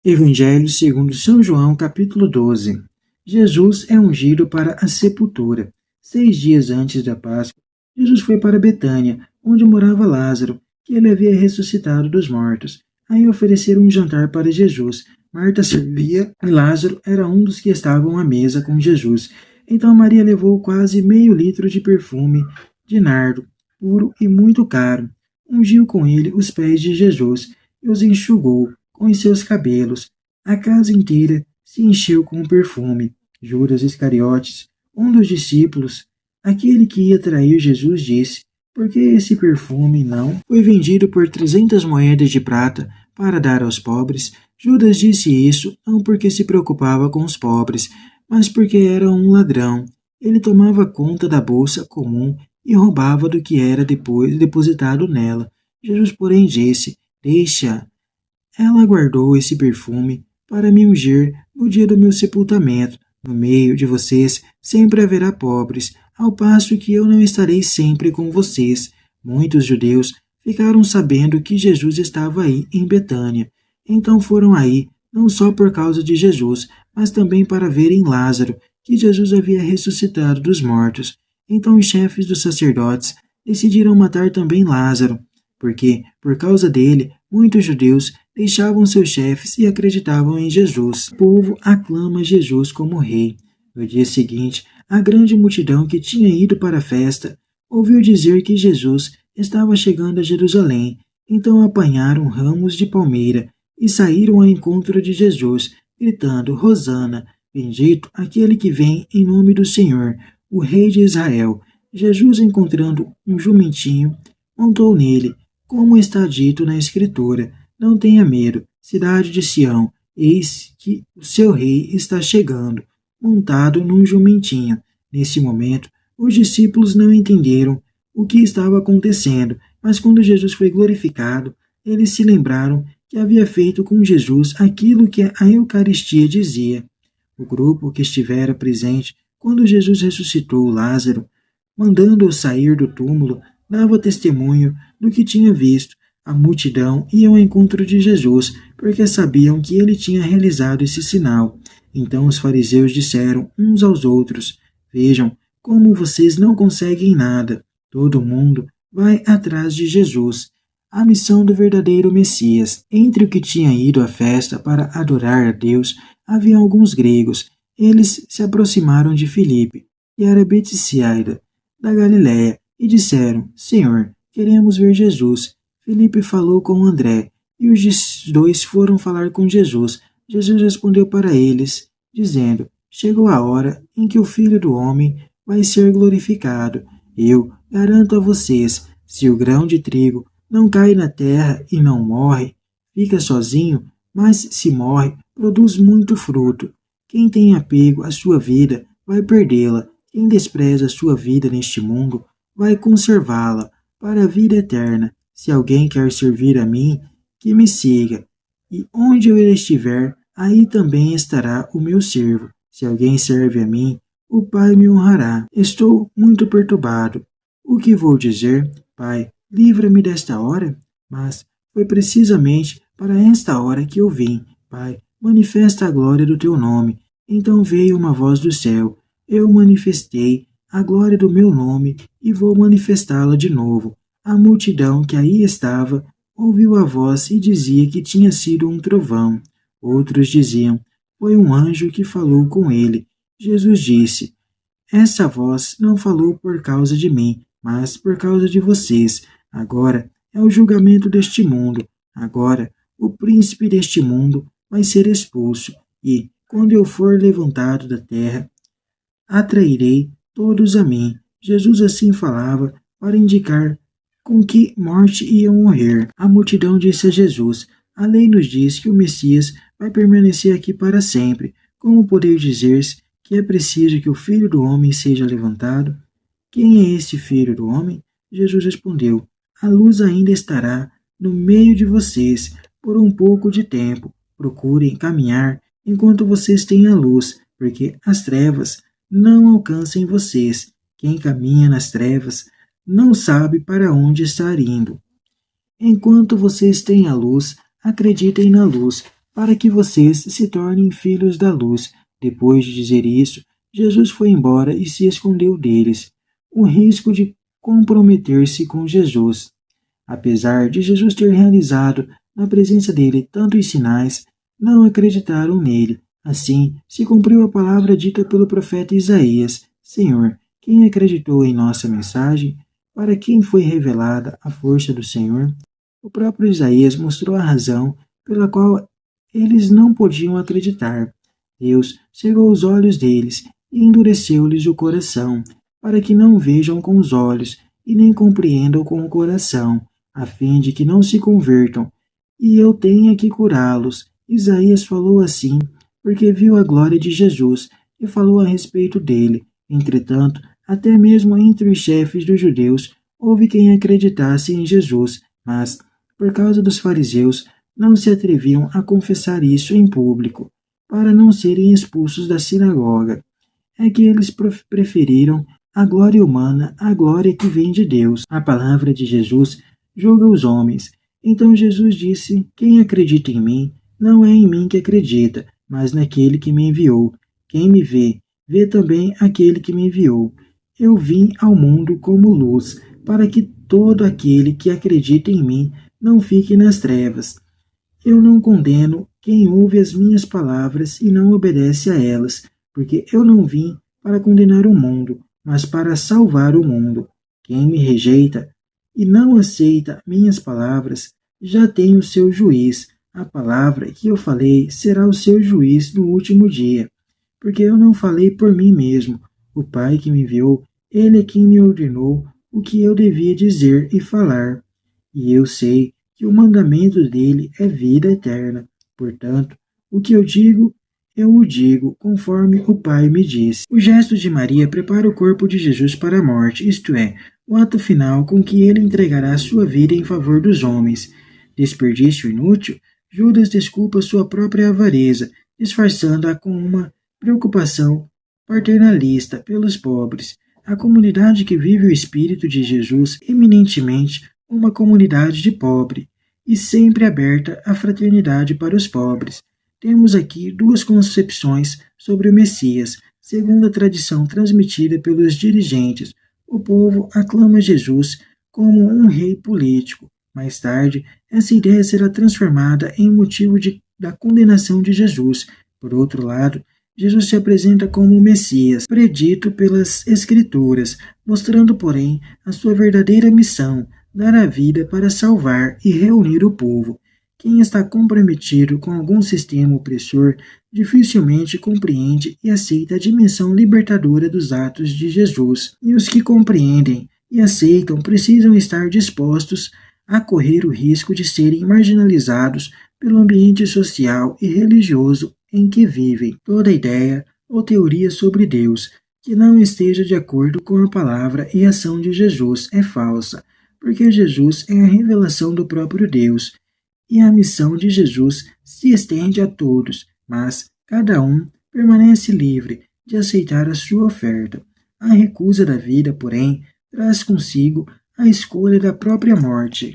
Evangelho segundo São João, capítulo 12. Jesus é ungido para a sepultura. 6 dias antes da Páscoa, Jesus foi para Betânia, onde morava Lázaro, que ele havia ressuscitado dos mortos. Aí ofereceram um jantar para Jesus. Marta servia e Lázaro era um dos que estavam à mesa com Jesus. Então Maria levou quase meio litro de perfume de nardo, puro e muito caro. Ungiu com ele os pés de Jesus e os enxugou com os seus cabelos. A casa inteira se encheu com o perfume. Judas Iscariotes, um dos discípulos, aquele que ia trair Jesus, disse: por que esse perfume não foi vendido por 300 moedas de prata para dar aos pobres? Judas disse isso não porque se preocupava com os pobres, mas porque era um ladrão. Ele tomava conta da bolsa comum e roubava do que era depois depositado nela. Jesus, porém, disse: deixa. Ela guardou esse perfume para me ungir no dia do meu sepultamento. No meio de vocês sempre haverá pobres, ao passo que eu não estarei sempre com vocês. Muitos judeus ficaram sabendo que Jesus estava aí em Betânia. Então foram aí, não só por causa de Jesus, mas também para verem Lázaro, que Jesus havia ressuscitado dos mortos. Então os chefes dos sacerdotes decidiram matar também Lázaro, porque, por causa dele, muitos judeus deixavam seus chefes e acreditavam em Jesus. O povo aclama Jesus como rei. No dia seguinte, a grande multidão que tinha ido para a festa ouviu dizer que Jesus estava chegando a Jerusalém. Então apanharam ramos de palmeira e saíram ao encontro de Jesus, gritando: Hosana, bendito aquele que vem em nome do Senhor, o Rei de Israel. Jesus, encontrando um jumentinho, montou nele, como está dito na Escritura: não tenha medo, cidade de Sião, eis que o seu rei está chegando, montado num jumentinho. Nesse momento, os discípulos não entenderam o que estava acontecendo, mas quando Jesus foi glorificado, eles se lembraram que havia feito com Jesus aquilo que a Eucaristia dizia. O grupo que estivera presente quando Jesus ressuscitou Lázaro, mandando-o sair do túmulo, dava testemunho do que tinha visto. A multidão ia ao encontro de Jesus, porque sabiam que ele tinha realizado esse sinal. Então os fariseus disseram uns aos outros: vejam como vocês não conseguem nada. Todo mundo vai atrás de Jesus. A missão do verdadeiro Messias. Entre o que tinha ido à festa para adorar a Deus, havia alguns gregos. Eles se aproximaram de Filipe, que era Betsaida, da Galiléia, e disseram: Senhor, queremos ver Jesus. Filipe falou com André, e os dois foram falar com Jesus. Jesus respondeu para eles, dizendo: chegou a hora em que o Filho do Homem vai ser glorificado. Eu garanto a vocês, se o grão de trigo não cai na terra e não morre, fica sozinho, mas se morre, produz muito fruto. Quem tem apego à sua vida vai perdê-la. Quem despreza a sua vida neste mundo vai conservá-la para a vida eterna. Se alguém quer servir a mim, que me siga, e onde eu estiver, aí também estará o meu servo. Se alguém serve a mim, o Pai me honrará. Estou muito perturbado. O que vou dizer? Pai, livra-me desta hora? Mas foi precisamente para esta hora que eu vim. Pai, manifesta a glória do teu nome. Então veio uma voz do céu. Eu manifestei a glória do meu nome e vou manifestá-la de novo. A multidão que aí estava ouviu a voz e dizia que tinha sido um trovão. Outros diziam: foi um anjo que falou com ele. Jesus disse: essa voz não falou por causa de mim, mas por causa de vocês. Agora é o julgamento deste mundo. Agora o príncipe deste mundo vai ser expulso. E, quando eu for levantado da terra, atrairei todos a mim. Jesus assim falava para indicar com que morte iam morrer. A multidão disse a Jesus: a lei nos diz que o Messias vai permanecer aqui para sempre. Como poder dizer-se que é preciso que o Filho do Homem seja levantado? Quem é este Filho do Homem? Jesus respondeu: a luz ainda estará no meio de vocês por um pouco de tempo. Procurem caminhar enquanto vocês têm a luz, porque as trevas não alcancem vocês. Quem caminha nas trevas não sabe para onde está indo. Enquanto vocês têm a luz, acreditem na luz, para que vocês se tornem filhos da luz. Depois de dizer isso, Jesus foi embora e se escondeu deles. O risco de comprometer-se com Jesus. Apesar de Jesus ter realizado na presença dele tantos sinais, não acreditaram nele. Assim, se cumpriu a palavra dita pelo profeta Isaías: Senhor, quem acreditou em nossa mensagem? Para quem foi revelada a força do Senhor? O próprio Isaías mostrou a razão pela qual eles não podiam acreditar. Deus cegou os olhos deles e endureceu-lhes o coração, para que não vejam com os olhos e nem compreendam com o coração, a fim de que não se convertam, e eu tenha que curá-los. Isaías falou assim, porque viu a glória de Jesus e falou a respeito dele. Entretanto, até mesmo entre os chefes dos judeus, houve quem acreditasse em Jesus, mas, por causa dos fariseus, não se atreviam a confessar isso em público, para não serem expulsos da sinagoga. É que eles preferiram a glória humana à glória que vem de Deus. A palavra de Jesus julga os homens. Então Jesus disse: Quem acredita em mim, não é em mim que acredita, mas naquele que me enviou. Quem me vê, vê também aquele que me enviou. Eu vim ao mundo como luz, para que todo aquele que acredita em mim não fique nas trevas. Eu não condeno quem ouve as minhas palavras e não obedece a elas, porque eu não vim para condenar o mundo, mas para salvar o mundo. Quem me rejeita e não aceita minhas palavras, já tem o seu juiz. A palavra que eu falei será o seu juiz no último dia, porque eu não falei por mim mesmo. O Pai que me enviou, ele é quem me ordenou o que eu devia dizer e falar. E eu sei que o mandamento dele é vida eterna. Portanto, o que eu o digo, conforme o Pai me disse. O gesto de Maria prepara o corpo de Jesus para a morte, isto é, o ato final com que ele entregará sua vida em favor dos homens. Desperdício inútil? Judas desculpa sua própria avareza, disfarçando-a com uma preocupação paternalista pelos pobres. A comunidade que vive o Espírito de Jesus, eminentemente uma comunidade de pobre, e sempre aberta à fraternidade para os pobres. Temos aqui duas concepções sobre o Messias, segundo a tradição transmitida pelos dirigentes. O povo aclama Jesus como um rei político. Mais tarde, essa ideia será transformada em motivo da condenação de Jesus. Por outro lado, Jesus se apresenta como o Messias, predito pelas Escrituras, mostrando, porém, a sua verdadeira missão, dar a vida para salvar e reunir o povo. Quem está comprometido com algum sistema opressor dificilmente compreende e aceita a dimensão libertadora dos atos de Jesus. E os que compreendem e aceitam precisam estar dispostos a correr o risco de serem marginalizados pelo ambiente social e religioso em que vivem. Toda ideia ou teoria sobre Deus que não esteja de acordo com a palavra e ação de Jesus é falsa, porque Jesus é a revelação do próprio Deus, e a missão de Jesus se estende a todos, mas cada um permanece livre de aceitar a sua oferta. A recusa da vida, porém, traz consigo a escolha da própria morte.